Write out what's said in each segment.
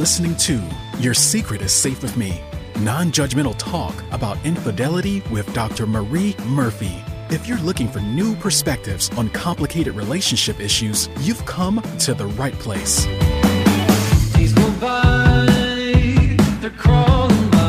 listening to Your Secret is Safe with Me, non-judgmental talk about infidelity with Dr. Marie Murphy. If you're looking for new perspectives on complicated relationship issues, you've come to the right place. Days go by, they're crawling by.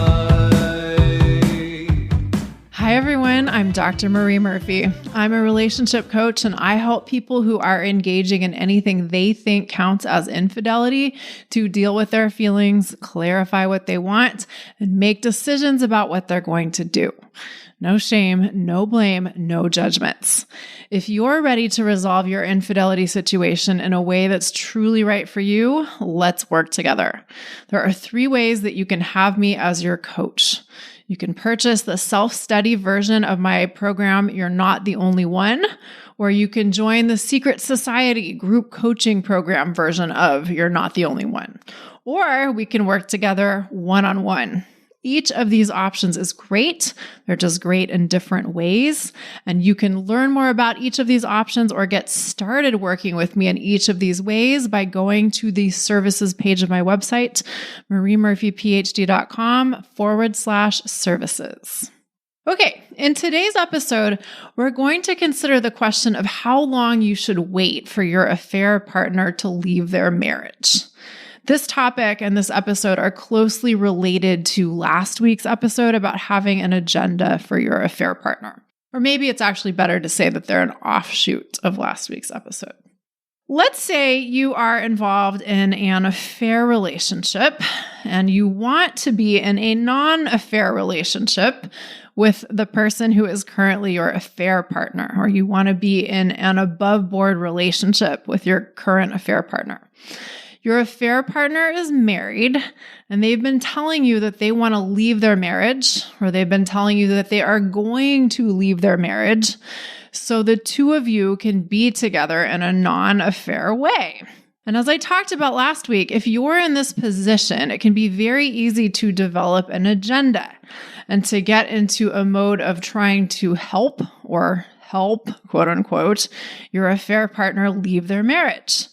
Hi everyone, I'm Dr. Marie Murphy. I'm a relationship coach and I help people who are engaging in anything they think counts as infidelity to deal with their feelings, clarify what they want, and make decisions about what they're going to do. No shame, no blame, no judgments. If you're ready to resolve your infidelity situation in a way that's truly right for you, let's work together. There are 3 ways that you can have me as your coach. You can purchase the self-study version of my program, You're Not the Only One, or you can join the Secret Society group coaching program version of You're Not the Only One. Or we can work together one-on-one. Each of these options is great. They're just great in different ways. And you can learn more about each of these options or get started working with me in each of these ways by going to the services page of my website, mariemurphyphd.com/services. Okay, in today's episode, we're going to consider the question of how long you should wait for your affair partner to leave their marriage. This topic and this episode are closely related to last week's episode about having an agenda for your affair partner. Or maybe it's actually better to say that they're an offshoot of last week's episode. Let's say you are involved in an affair relationship and you want to be in a non-affair relationship with the person who is currently your affair partner, or you want to be in an above-board relationship with your current affair partner. Your affair partner is married and they've been telling you that they want to leave their marriage, or they've been telling you that they are going to leave their marriage so the two of you can be together in a non-affair way. And as I talked about last week, if you're in this position, it can be very easy to develop an agenda and to get into a mode of trying to help, quote unquote, your affair partner leave their marriage.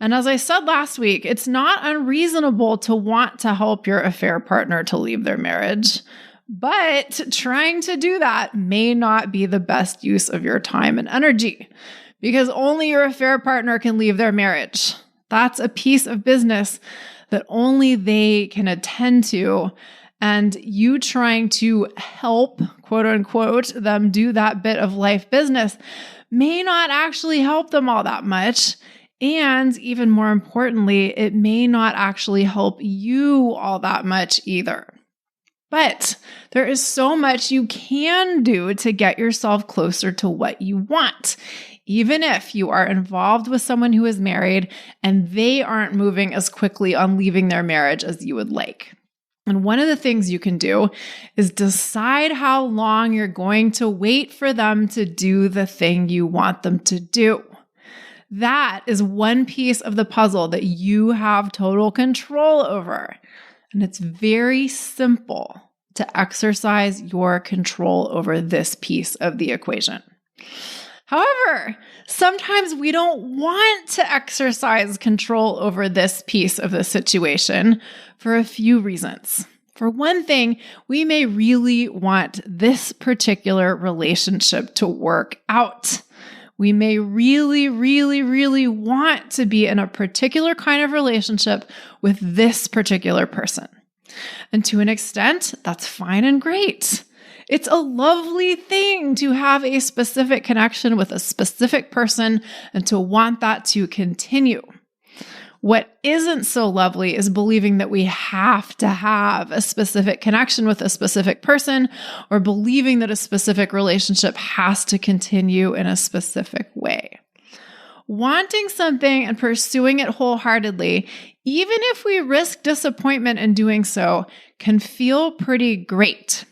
And as I said last week, it's not unreasonable to want to help your affair partner to leave their marriage, but trying to do that may not be the best use of your time and energy, because only your affair partner can leave their marriage. That's a piece of business that only they can attend to, and you trying to help, quote unquote, them do that bit of life business may not actually help them all that much. And even more importantly, it may not actually help you all that much either. But there is so much you can do to get yourself closer to what you want, even if you are involved with someone who is married and they aren't moving as quickly on leaving their marriage as you would like. And one of the things you can do is decide how long you're going to wait for them to do the thing you want them to do. That is one piece of the puzzle that you have total control over. And it's very simple to exercise your control over this piece of the equation. However, sometimes we don't want to exercise control over this piece of the situation for a few reasons. For one thing, we may really want this particular relationship to work out. We may really, really, really want to be in a particular kind of relationship with this particular person. And to an extent, that's fine and great. It's a lovely thing to have a specific connection with a specific person and to want that to continue. What isn't so lovely is believing that we have to have a specific connection with a specific person, or believing that a specific relationship has to continue in a specific way. Wanting something and pursuing it wholeheartedly, even if we risk disappointment in doing so, can feel pretty great.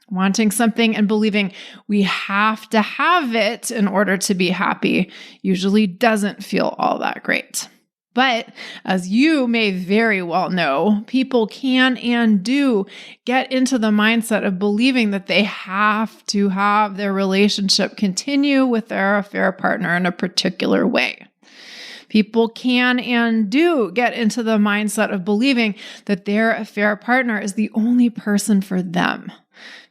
Wanting something and believing we have to have it in order to be happy usually doesn't feel all that great. But as you may very well know, people can and do get into the mindset of believing that they have to have their relationship continue with their affair partner in a particular way. People can and do get into the mindset of believing that their affair partner is the only person for them.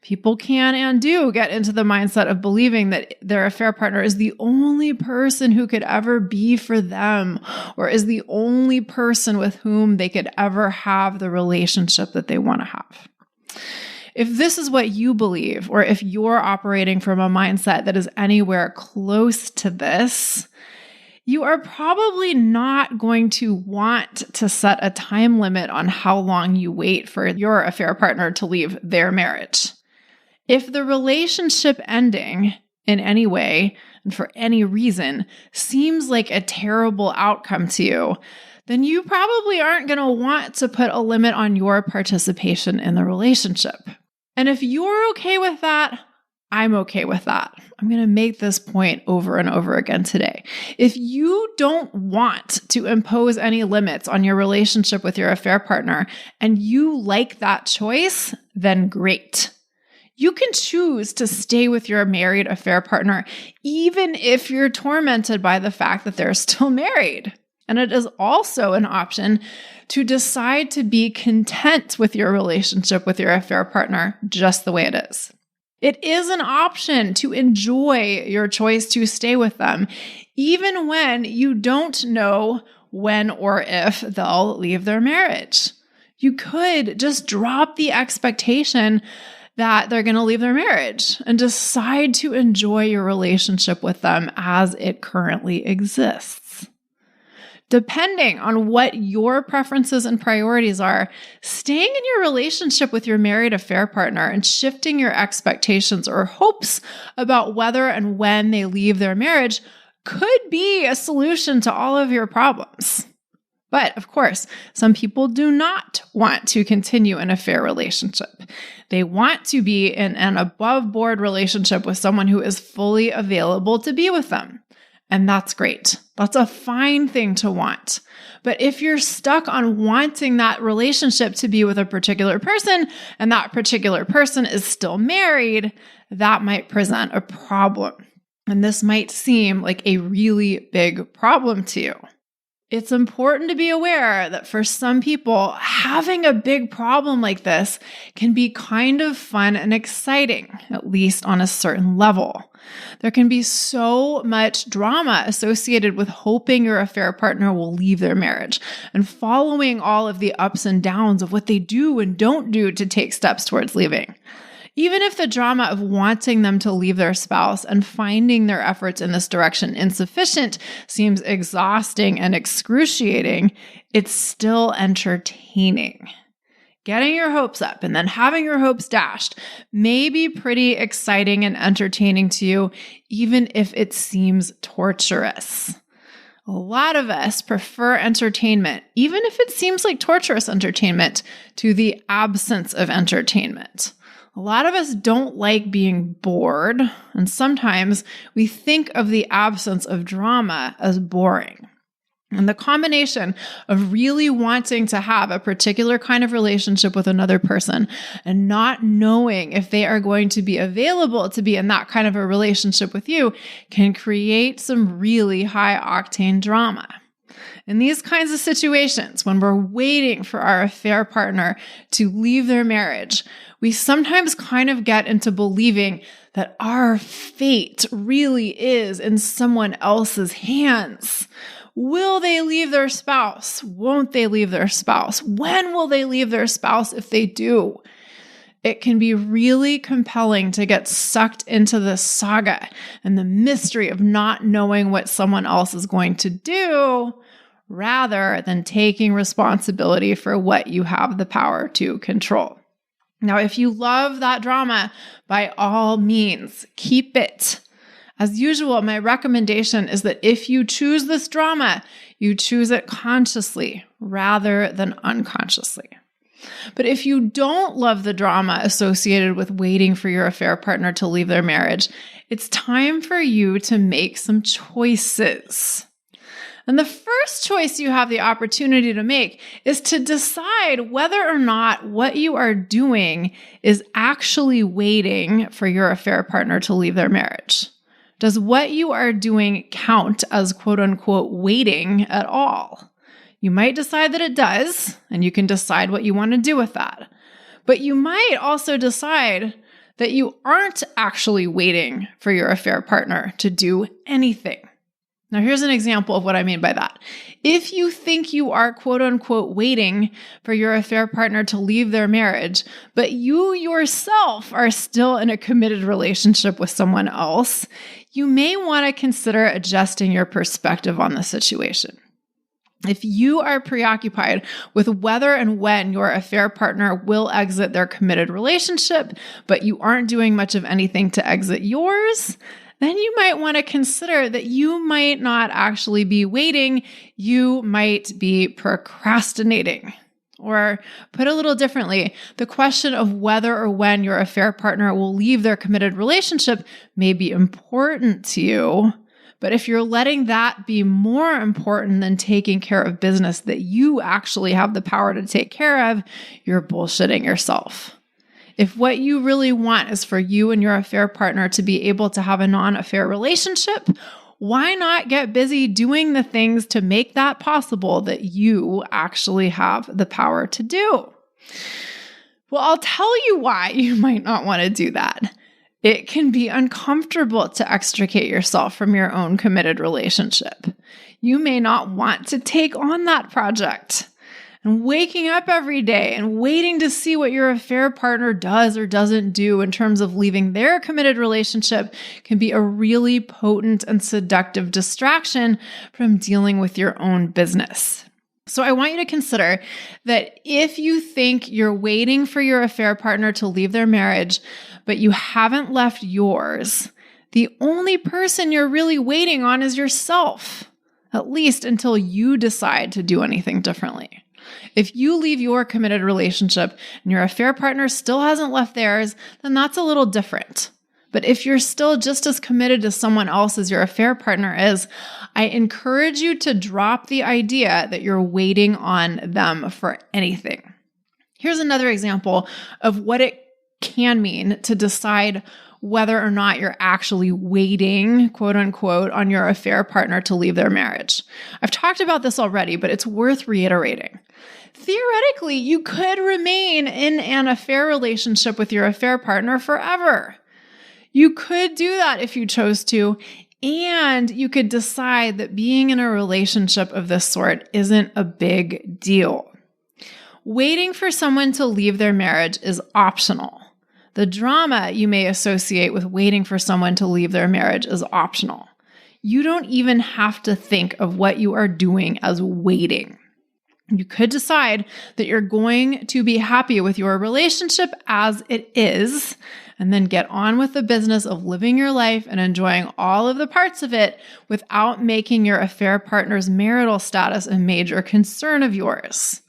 People can and do get into the mindset of believing that their affair partner is the only person who could ever be for them, or is the only person with whom they could ever have the relationship that they want to have. If this is what you believe, or if you're operating from a mindset that is anywhere close to this, you are probably not going to want to set a time limit on how long you wait for your affair partner to leave their marriage. If the relationship ending in any way and for any reason seems like a terrible outcome to you, then you probably aren't going to want to put a limit on your participation in the relationship. And if you're okay with that, I'm okay with that. I'm going to make this point over and over again today. If you don't want to impose any limits on your relationship with your affair partner and you like that choice, then great. You can choose to stay with your married affair partner, even if you're tormented by the fact that they're still married. And it is also an option to decide to be content with your relationship with your affair partner just the way it is. It is an option to enjoy your choice to stay with them, even when you don't know when or if they'll leave their marriage. You could just drop the expectation that they're going to leave their marriage and decide to enjoy your relationship with them as it currently exists. Depending on what your preferences and priorities are, staying in your relationship with your married affair partner and shifting your expectations or hopes about whether and when they leave their marriage could be a solution to all of your problems. But of course, some people do not want to continue an affair relationship. They want to be in an above-board relationship with someone who is fully available to be with them. And that's great. That's a fine thing to want. But if you're stuck on wanting that relationship to be with a particular person, and that particular person is still married, that might present a problem. And this might seem like a really big problem to you. It's important to be aware that for some people, having a big problem like this can be kind of fun and exciting, at least on a certain level. There can be so much drama associated with hoping your affair partner will leave their marriage and following all of the ups and downs of what they do and don't do to take steps towards leaving. Even if the drama of wanting them to leave their spouse and finding their efforts in this direction insufficient seems exhausting and excruciating, it's still entertaining. Getting your hopes up and then having your hopes dashed may be pretty exciting and entertaining to you, even if it seems torturous. A lot of us prefer entertainment, even if it seems like torturous entertainment, to the absence of entertainment. A lot of us don't like being bored, and sometimes we think of the absence of drama as boring. And the combination of really wanting to have a particular kind of relationship with another person and not knowing if they are going to be available to be in that kind of a relationship with you can create some really high-octane drama. In these kinds of situations, when we're waiting for our affair partner to leave their marriage, we sometimes kind of get into believing that our fate really is in someone else's hands. Will they leave their spouse? Won't they leave their spouse? When will they leave their spouse if they do? It can be really compelling to get sucked into the saga and the mystery of not knowing what someone else is going to do, rather than taking responsibility for what you have the power to control. Now, if you love that drama, by all means, keep it. As usual, my recommendation is that if you choose this drama, you choose it consciously rather than unconsciously. But if you don't love the drama associated with waiting for your affair partner to leave their marriage, it's time for you to make some choices. And the first choice you have the opportunity to make is to decide whether or not what you are doing is actually waiting for your affair partner to leave their marriage. Does what you are doing count as quote unquote waiting at all? You might decide that it does, and you can decide what you want to do with that. But you might also decide that you aren't actually waiting for your affair partner to do anything. Now, here's an example of what I mean by that. If you think you are quote unquote waiting for your affair partner to leave their marriage, but you yourself are still in a committed relationship with someone else, you may want to consider adjusting your perspective on the situation. If you are preoccupied with whether and when your affair partner will exit their committed relationship, but you aren't doing much of anything to exit yours, then you might want to consider that you might not actually be waiting, you might be procrastinating. Or put a little differently, the question of whether or when your affair partner will leave their committed relationship may be important to you. But if you're letting that be more important than taking care of business that you actually have the power to take care of, you're bullshitting yourself. If what you really want is for you and your affair partner to be able to have a non-affair relationship, why not get busy doing the things to make that possible that you actually have the power to do? Well, I'll tell you why you might not want to do that. It can be uncomfortable to extricate yourself from your own committed relationship. You may not want to take on that project. And waking up every day and waiting to see what your affair partner does or doesn't do in terms of leaving their committed relationship can be a really potent and seductive distraction from dealing with your own business. So I want you to consider that if you think you're waiting for your affair partner to leave their marriage, but you haven't left yours, the only person you're really waiting on is yourself, at least until you decide to do anything differently. If you leave your committed relationship and your affair partner still hasn't left theirs, then that's a little different. But if you're still just as committed to someone else as your affair partner is, I encourage you to drop the idea that you're waiting on them for anything. Here's another example of what it can mean to decide whether or not you're actually waiting, quote unquote, on your affair partner to leave their marriage. I've talked about this already, but it's worth reiterating. Theoretically, you could remain in an affair relationship with your affair partner forever. You could do that if you chose to, and you could decide that being in a relationship of this sort isn't a big deal. Waiting for someone to leave their marriage is optional. The drama you may associate with waiting for someone to leave their marriage is optional. You don't even have to think of what you are doing as waiting. You could decide that you're going to be happy with your relationship as it is, and then get on with the business of living your life and enjoying all of the parts of it without making your affair partner's marital status a major concern of yours.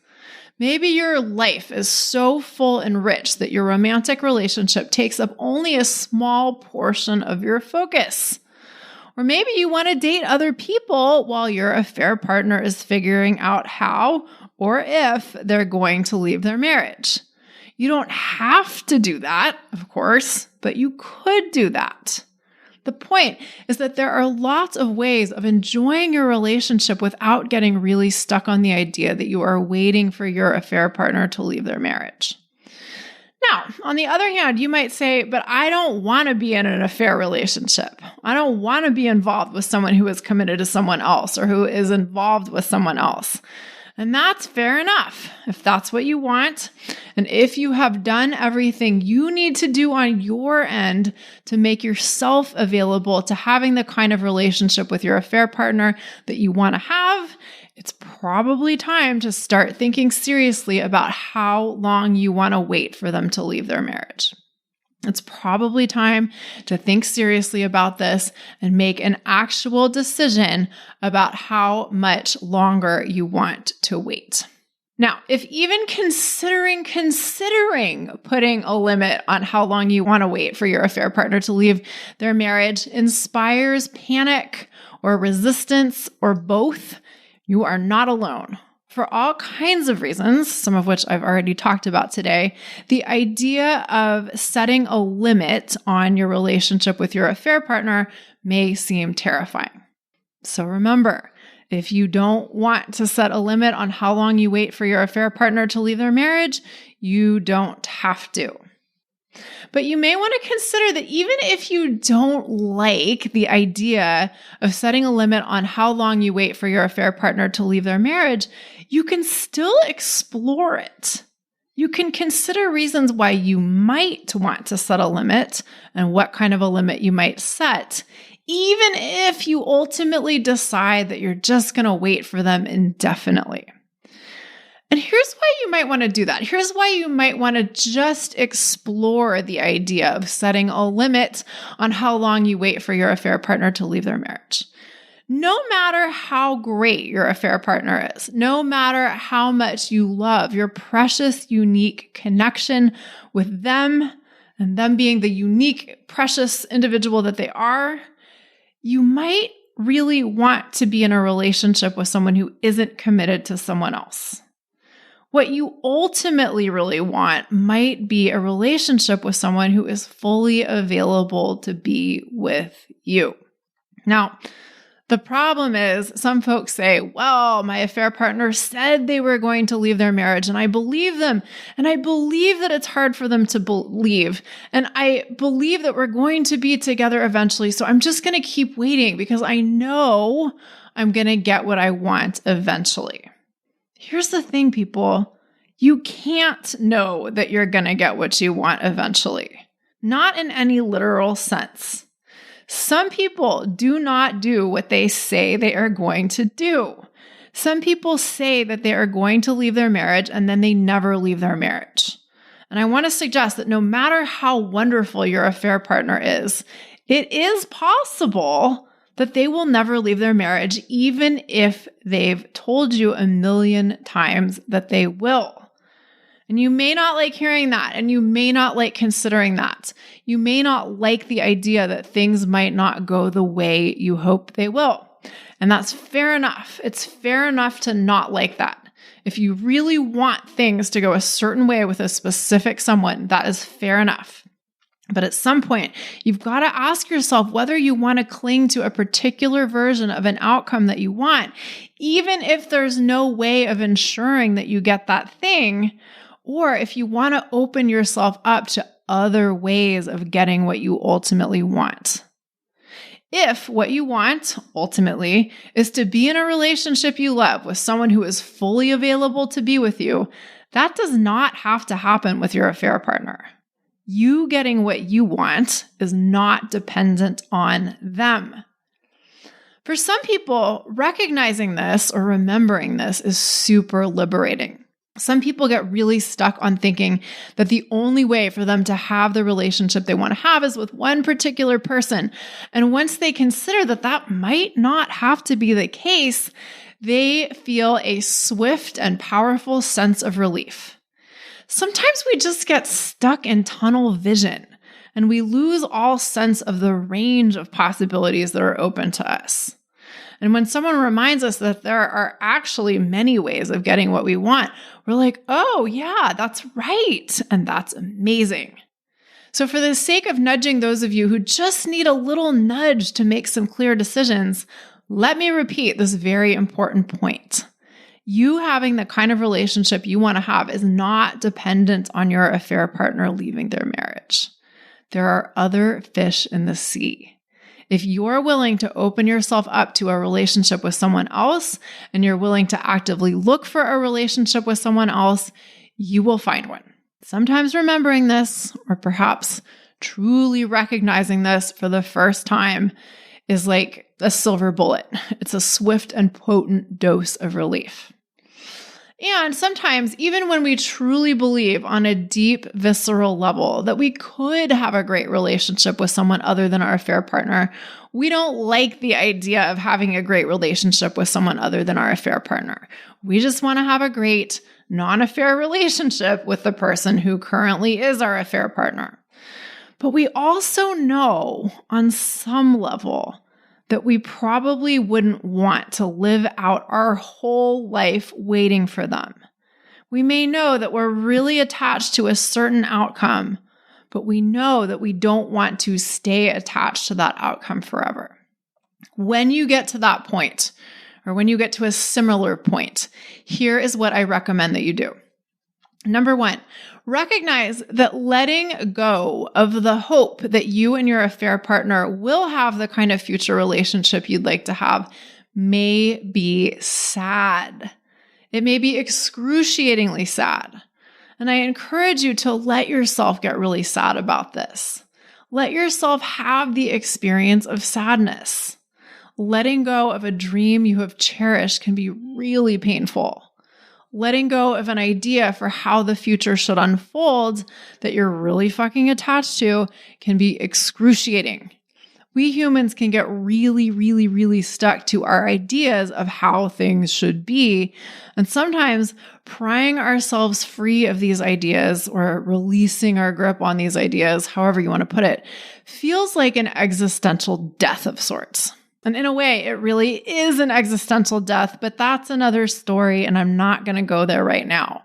Maybe your life is so full and rich that your romantic relationship takes up only a small portion of your focus. Or maybe you want to date other people while your affair partner is figuring out how or if they're going to leave their marriage. You don't have to do that, of course, but you could do that. The point is that there are lots of ways of enjoying your relationship without getting really stuck on the idea that you are waiting for your affair partner to leave their marriage. Now, on the other hand, you might say, but I don't want to be in an affair relationship. I don't want to be involved with someone who is committed to someone else or who is involved with someone else. And that's fair enough if that's what you want. And if you have done everything you need to do on your end to make yourself available to having the kind of relationship with your affair partner that you want to have, it's probably time to start thinking seriously about how long you want to wait for them to leave their marriage. It's probably time to think seriously about this and make an actual decision about how much longer you want to wait. Now, if even considering putting a limit on how long you want to wait for your affair partner to leave their marriage inspires panic or resistance or both, you are not alone. for all kinds of reasons, some of which I've already talked about today, the idea of setting a limit on your relationship with your affair partner may seem terrifying. So remember, if you don't want to set a limit on how long you wait for your affair partner to leave their marriage, you don't have to. But you may want to consider that even if you don't like the idea of setting a limit on how long you wait for your affair partner to leave their marriage, you can still explore it. You can consider reasons why you might want to set a limit and what kind of a limit you might set, even if you ultimately decide that you're just going to wait for them indefinitely. And here's why you might want to do that. Here's why you might want to just explore the idea of setting a limit on how long you wait for your affair partner to leave their marriage. No matter how great your affair partner is, no matter how much you love your precious, unique connection with them and them being the unique, precious individual that they are, you might really want to be in a relationship with someone who isn't committed to someone else. What you ultimately really want might be a relationship with someone who is fully available to be with you. Now, the problem is some folks say, well, my affair partner said they were going to leave their marriage, and I believe them. And I believe that it's hard for them to believe. And I believe that we're going to be together eventually. So I'm just going to keep waiting because I know I'm going to get what I want eventually. Here's the thing, people. You can't know that you're going to get what you want eventually. Not in any literal sense. Some people do not do what they say they are going to do. Some people say that they are going to leave their marriage and then they never leave their marriage. And I want to suggest that no matter how wonderful your affair partner is, it is possible that they will never leave their marriage, even if they've told you a million times that they will. And you may not like hearing that, and you may not like considering that. You may not like the idea that things might not go the way you hope they will. And that's fair enough. It's fair enough to not like that. If you really want things to go a certain way with a specific someone, that is fair enough. But at some point, you've got to ask yourself whether you want to cling to a particular version of an outcome that you want, even if there's no way of ensuring that you get that thing, or if you want to open yourself up to other ways of getting what you ultimately want. If what you want, ultimately, is to be in a relationship you love with someone who is fully available to be with you, that does not have to happen with your affair partner. You getting what you want is not dependent on them. For some people, recognizing this or remembering this is super liberating. Some people get really stuck on thinking that the only way for them to have the relationship they want to have is with one particular person. And once they consider that that might not have to be the case, they feel a swift and powerful sense of relief. Sometimes we just get stuck in tunnel vision and we lose all sense of the range of possibilities that are open to us. And when someone reminds us that there are actually many ways of getting what we want, we're like, oh yeah, that's right. And that's amazing. So for the sake of nudging those of you who just need a little nudge to make some clear decisions, let me repeat this very important point. You having the kind of relationship you want to have is not dependent on your affair partner leaving their marriage. There are other fish in the sea. If you're willing to open yourself up to a relationship with someone else, and you're willing to actively look for a relationship with someone else, you will find one. Sometimes remembering this, or perhaps truly recognizing this for the first time, is like a silver bullet. It's a swift and potent dose of relief. And sometimes, even when we truly believe on a deep, visceral level that we could have a great relationship with someone other than our affair partner, we don't like the idea of having a great relationship with someone other than our affair partner. We just want to have a great non-affair relationship with the person who currently is our affair partner. But we also know on some level that we probably wouldn't want to live out our whole life waiting for them. We may know that we're really attached to a certain outcome, but we know that we don't want to stay attached to that outcome forever. When you get to that point, or when you get to a similar point, here is what I recommend that you do. Number one, recognize that letting go of the hope that you and your affair partner will have the kind of future relationship you'd like to have may be sad. It may be excruciatingly sad. And I encourage you to let yourself get really sad about this. Let yourself have the experience of sadness. Letting go of a dream you have cherished can be really painful. Letting go of an idea for how the future should unfold that you're really fucking attached to can be excruciating. We humans can get really, really, really stuck to our ideas of how things should be. And sometimes prying ourselves free of these ideas or releasing our grip on these ideas, however you want to put it, feels like an existential death of sorts. And in a way, it really is an existential death, but that's another story, and I'm not going to go there right now.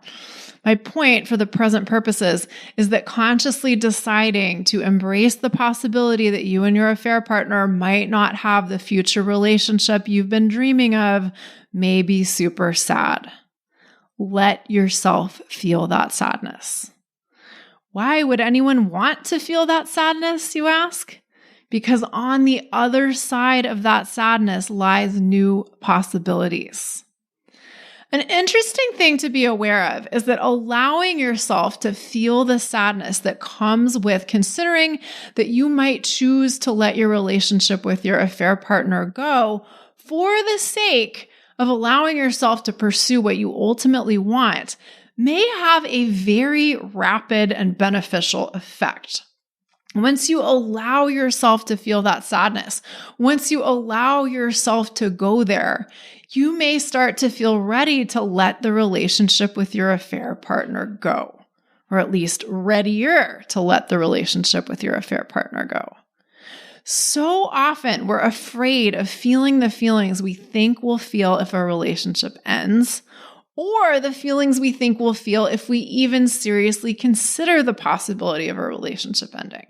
My point for the present purposes is that consciously deciding to embrace the possibility that you and your affair partner might not have the future relationship you've been dreaming of may be super sad. Let yourself feel that sadness. Why would anyone want to feel that sadness, you ask? Because on the other side of that sadness lies new possibilities. An interesting thing to be aware of is that allowing yourself to feel the sadness that comes with considering that you might choose to let your relationship with your affair partner go for the sake of allowing yourself to pursue what you ultimately want may have a very rapid and beneficial effect. Once you allow yourself to feel that sadness, once you allow yourself to go there, you may start to feel ready to let the relationship with your affair partner go, or at least readier to let the relationship with your affair partner go. So often we're afraid of feeling the feelings we think we'll feel if a relationship ends, or the feelings we think we'll feel if we even seriously consider the possibility of a relationship ending.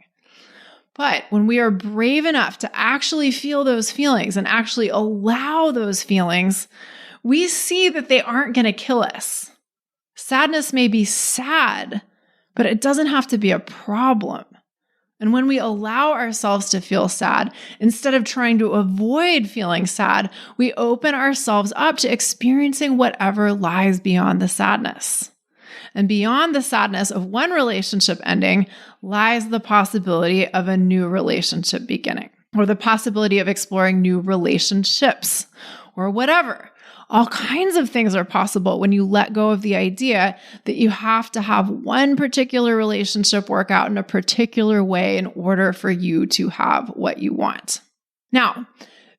But when we are brave enough to actually feel those feelings and actually allow those feelings, we see that they aren't going to kill us. Sadness may be sad, but it doesn't have to be a problem. And when we allow ourselves to feel sad, instead of trying to avoid feeling sad, we open ourselves up to experiencing whatever lies beyond the sadness. And beyond the sadness of one relationship ending lies the possibility of a new relationship beginning, or the possibility of exploring new relationships, or whatever. All kinds of things are possible when you let go of the idea that you have to have one particular relationship work out in a particular way in order for you to have what you want. Now,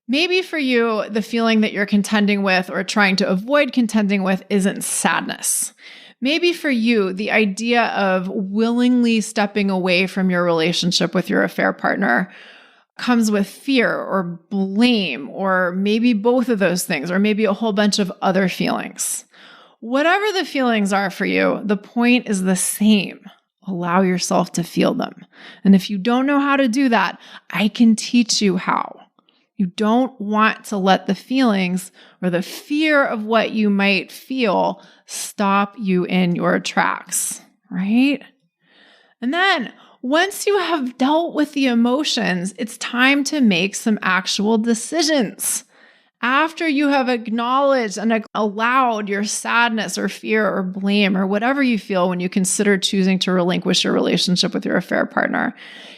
maybe for you, the feeling that you're contending with or trying to avoid contending with isn't sadness. Maybe for you, the idea of willingly stepping away from your relationship with your affair partner comes with fear or blame, or maybe both of those things, or maybe a whole bunch of other feelings. Whatever the feelings are for you, the point is the same. Allow yourself to feel them. And if you don't know how to do that, I can teach you how. You don't want to let the feelings or the fear of what you might feel stop you in your tracks, right? And then once you have dealt with the emotions, it's time to make some actual decisions. After you have acknowledged and allowed your sadness or fear or blame or whatever you feel when you consider choosing to relinquish your relationship with your affair partner,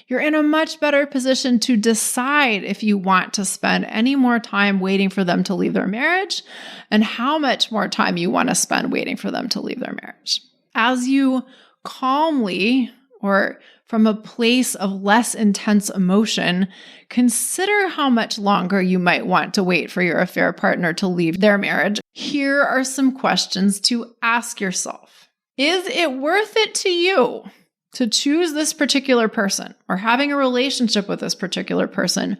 you're in a much better position to decide if you want to spend any more time waiting for them to leave their marriage and how much more time you want to spend waiting for them to leave their marriage. As you calmly, or from a place of less intense emotion, consider how much longer you might want to wait for your affair partner to leave their marriage. Here are some questions to ask yourself. Is it worth it to you to choose this particular person or having a relationship with this particular person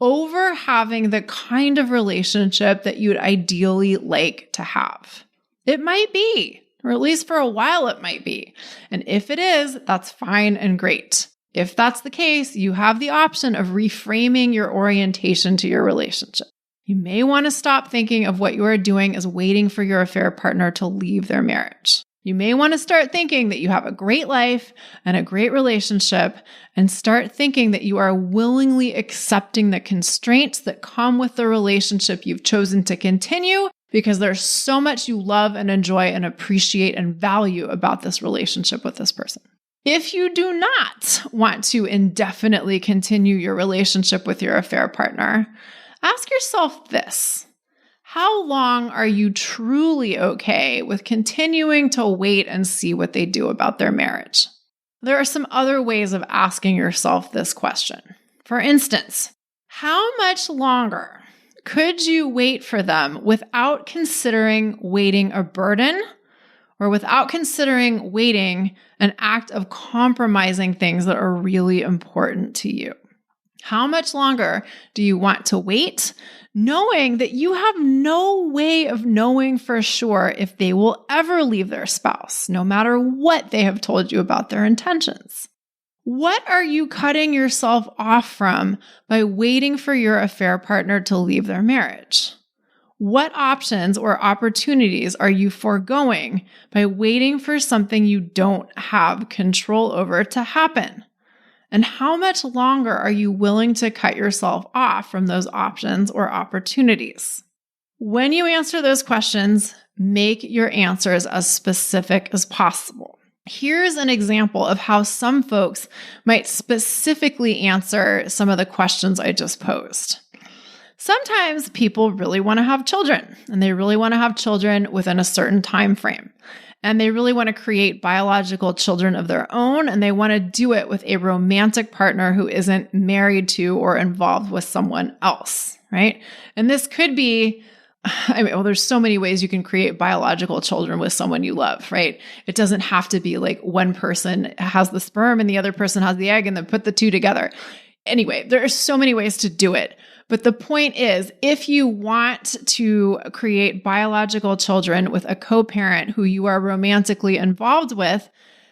over having the kind of relationship that you'd ideally like to have? It might be, or at least for a while it might be. And if it is, that's fine and great. If that's the case, you have the option of reframing your orientation to your relationship. You may want to stop thinking of what you are doing as waiting for your affair partner to leave their marriage. You may want to start thinking that you have a great life and a great relationship, and start thinking that you are willingly accepting the constraints that come with the relationship you've chosen to continue, because there's so much you love and enjoy and appreciate and value about this relationship with this person. If you do not want to indefinitely continue your relationship with your affair partner, ask yourself this: how long are you truly okay with continuing to wait and see what they do about their marriage? There are some other ways of asking yourself this question. For instance, how much longer could you wait for them without considering waiting a burden, or without considering waiting an act of compromising things that are really important to you? How much longer do you want to wait, knowing that you have no way of knowing for sure if they will ever leave their spouse, no matter what they have told you about their intentions? What are you cutting yourself off from by waiting for your affair partner to leave their marriage? What options or opportunities are you foregoing by waiting for something you don't have control over to happen? And how much longer are you willing to cut yourself off from those options or opportunities? When you answer those questions, make your answers as specific as possible. Here's an example of how some folks might specifically answer some of the questions I just posed. Sometimes people really want to have children, and they really want to have children within a certain time frame. And they really want to create biological children of their own, and they want to do it with a romantic partner who isn't married to or involved with someone else, right? And this could be, there's so many ways you can create biological children with someone you love, right? It doesn't have to be like one person has the sperm and the other person has the egg and then put the two together. Anyway, there are so many ways to do it. But the point is, if you want to create biological children with a co-parent who you are romantically involved with,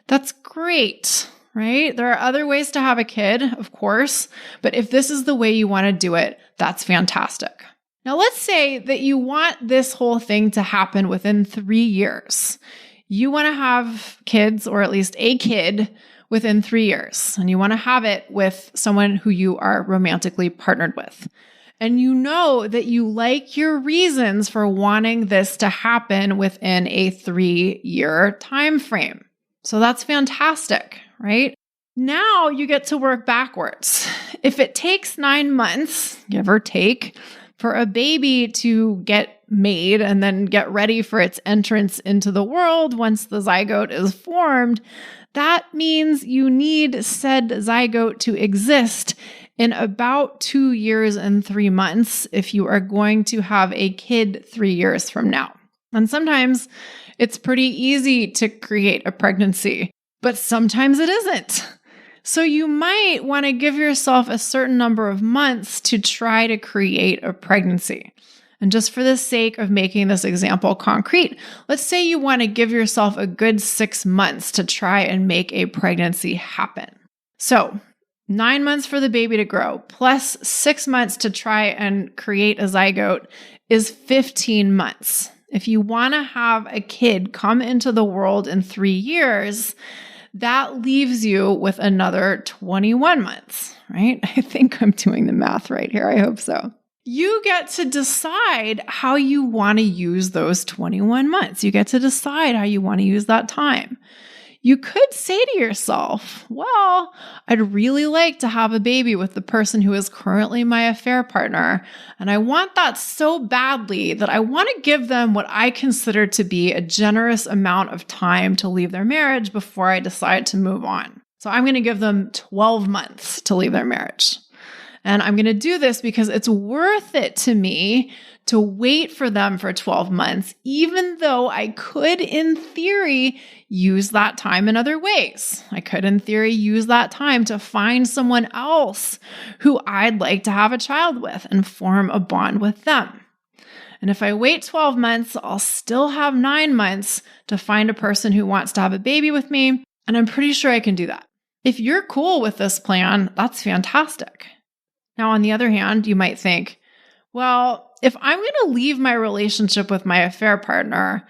that's great, right? There are other ways to have a kid, of course, but if this is the way you want to do it, that's fantastic. Now, let's say that you want this whole thing to happen within 3 years. You want to have kids, or at least a kid, within 3 years, and you want to have it with someone who you are romantically partnered with. And you know that you like your reasons for wanting this to happen within a 3-year time frame. So that's fantastic, right? Now you get to work backwards. If it takes 9 months, give or take, for a baby to get made and then get ready for its entrance into the world once the zygote is formed, that means you need said zygote to exist in about 2 years and 3 months if you are going to have a kid 3 years from now. And sometimes it's pretty easy to create a pregnancy, but sometimes it isn't. So you might want to give yourself a certain number of months to try to create a pregnancy. And just for the sake of making this example concrete, let's say you want to give yourself a good 6 months to try and make a pregnancy happen. So 9 months for the baby to grow, plus 6 months to try and create a zygote is 15 months. If you want to have a kid come into the world in 3 years, that leaves you with another 21 months, right? I think I'm doing the math right here. I hope so. You get to decide how you want to use those 21 months. You get to decide how you want to use that time. You could say to yourself, well, I'd really like to have a baby with the person who is currently my affair partner, and I want that so badly that I want to give them what I consider to be a generous amount of time to leave their marriage before I decide to move on. So I'm going to give them 12 months to leave their marriage. And I'm going to do this because it's worth it to me to wait for them for 12 months, even though I could, in theory, use that time in other ways. I could, in theory, use that time to find someone else who I'd like to have a child with and form a bond with them. And if I wait 12 months, I'll still have 9 months to find a person who wants to have a baby with me, and I'm pretty sure I can do that. If you're cool with this plan, that's fantastic. Now, on the other hand, you might think, well, if I'm going to leave my relationship with my affair partner,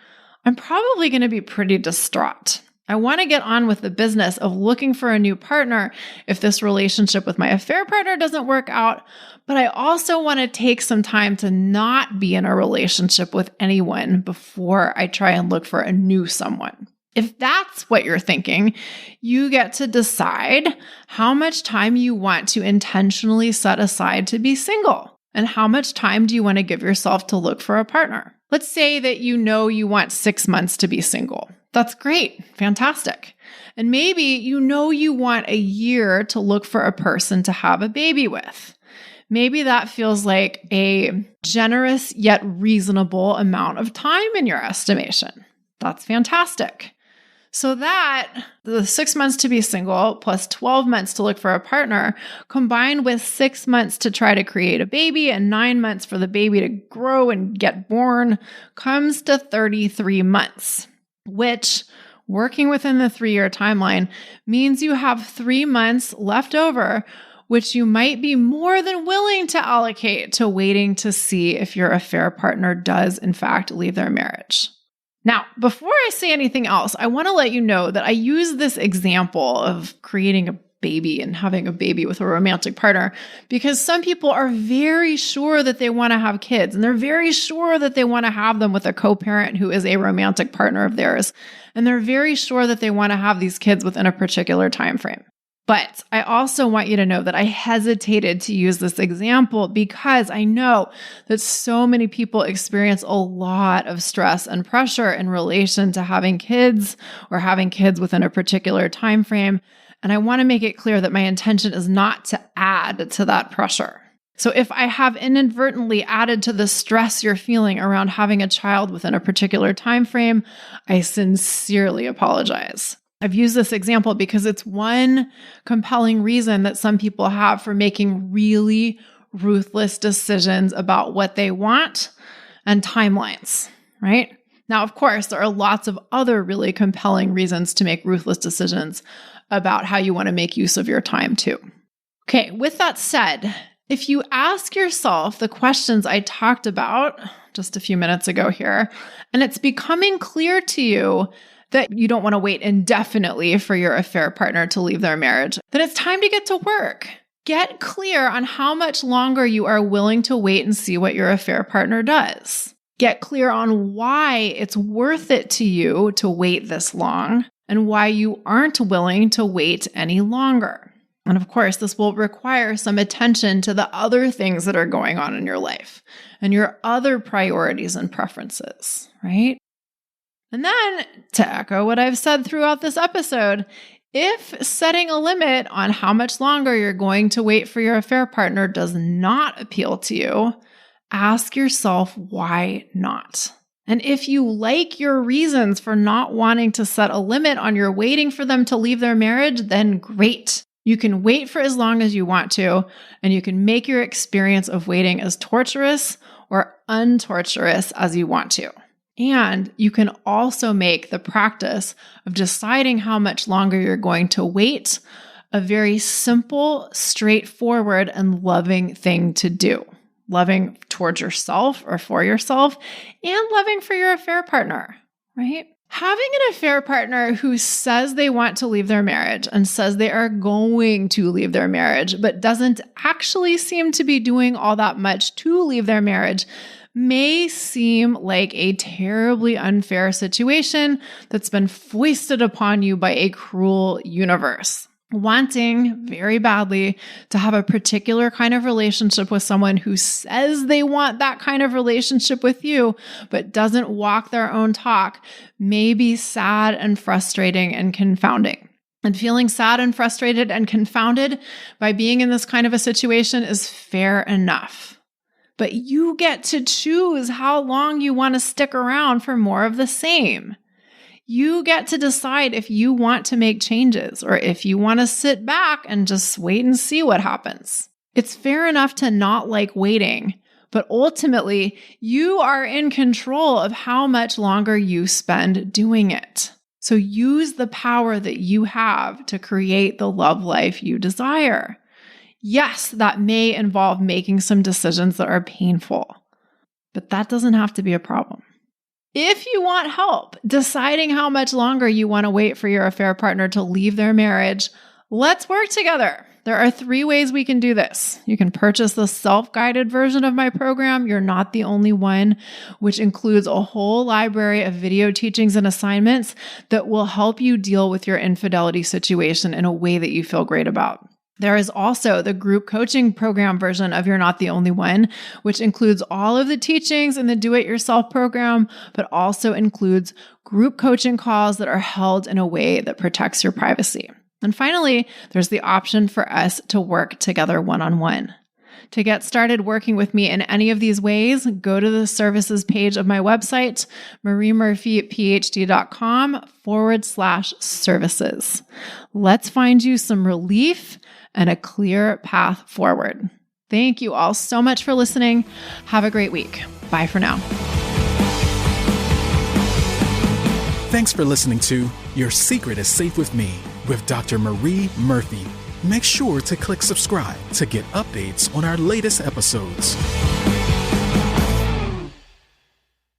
I'm probably going to be pretty distraught. I want to get on with the business of looking for a new partner if this relationship with my affair partner doesn't work out, but I also want to take some time to not be in a relationship with anyone before I try and look for a new someone. If that's what you're thinking, you get to decide how much time you want to intentionally set aside to be single. And how much time do you want to give yourself to look for a partner? Let's say that you know you want 6 months to be single. That's great. Fantastic. And maybe you know you want a year to look for a person to have a baby with. Maybe that feels like a generous yet reasonable amount of time in your estimation. That's fantastic. So that the 6 months to be single plus 12 months to look for a partner, combined with 6 months to try to create a baby and 9 months for the baby to grow and get born, comes to 33 months, which, working within the 3-year timeline, means you have 3 months left over, which you might be more than willing to allocate to waiting to see if your affair partner does, in fact, leave their marriage. Now, before I say anything else, I want to let you know that I use this example of creating a baby and having a baby with a romantic partner because some people are very sure that they want to have kids, and they're very sure that they want to have them with a co-parent who is a romantic partner of theirs, and they're very sure that they want to have these kids within a particular time frame. But I also want you to know that I hesitated to use this example because I know that so many people experience a lot of stress and pressure in relation to having kids or having kids within a particular time frame. And I want to make it clear that my intention is not to add to that pressure. So if I have inadvertently added to the stress you're feeling around having a child within a particular time frame, I sincerely apologize. I've used this example because it's one compelling reason that some people have for making really ruthless decisions about what they want and timelines, right? Now, of course, there are lots of other really compelling reasons to make ruthless decisions about how you want to make use of your time too. Okay, with that said, if you ask yourself the questions I talked about just a few minutes ago here, and it's becoming clear to you that you don't want to wait indefinitely for your affair partner to leave their marriage, then it's time to get to work. Get clear on how much longer you are willing to wait and see what your affair partner does. Get clear on why it's worth it to you to wait this long and why you aren't willing to wait any longer. And of course, this will require some attention to the other things that are going on in your life and your other priorities and preferences, right? And then, to echo what I've said throughout this episode, if setting a limit on how much longer you're going to wait for your affair partner does not appeal to you, ask yourself why not. And if you like your reasons for not wanting to set a limit on your waiting for them to leave their marriage, then great. You can wait for as long as you want to, and you can make your experience of waiting as torturous or untorturous as you want to. And you can also make the practice of deciding how much longer you're going to wait a very simple, straightforward, and loving thing to do. Loving towards yourself or for yourself, and loving for your affair partner, right? Having an affair partner who says they want to leave their marriage and says they are going to leave their marriage, but doesn't actually seem to be doing all that much to leave their marriage may seem like a terribly unfair situation that's been foisted upon you by a cruel universe. Wanting very badly to have a particular kind of relationship with someone who says they want that kind of relationship with you, but doesn't walk their own talk may be sad and frustrating and confounding. And feeling sad and frustrated and confounded by being in this kind of a situation is fair enough. but you get to choose how long you want to stick around for more of the same. You get to decide if you want to make changes or if you want to sit back and just wait and see what happens. It's fair enough to not like waiting, but ultimately, you are in control of how much longer you spend doing it. So use the power that you have to create the love life you desire. Yes, that may involve making some decisions that are painful, but that doesn't have to be a problem. If you want help deciding how much longer you want to wait for your affair partner to leave their marriage, let's work together. There are 3 ways we can do this. You can purchase the self-guided version of my program, You're Not the Only One, which includes a whole library of video teachings and assignments that will help you deal with your infidelity situation in a way that you feel great about. There is also the group coaching program version of You're Not the Only One, which includes all of the teachings in the do-it-yourself program, but also includes group coaching calls that are held in a way that protects your privacy. And finally, there's the option for us to work together one-on-one. To get started working with me in any of these ways, go to the services page of my website, mariemurphyphd.com/services. Let's find you some relief and a clear path forward. Thank you all so much for listening. Have a great week. Bye for now. Thanks for listening to Your Secret is Safe with Me with Dr. Marie Murphy. Make sure to click subscribe to get updates on our latest episodes.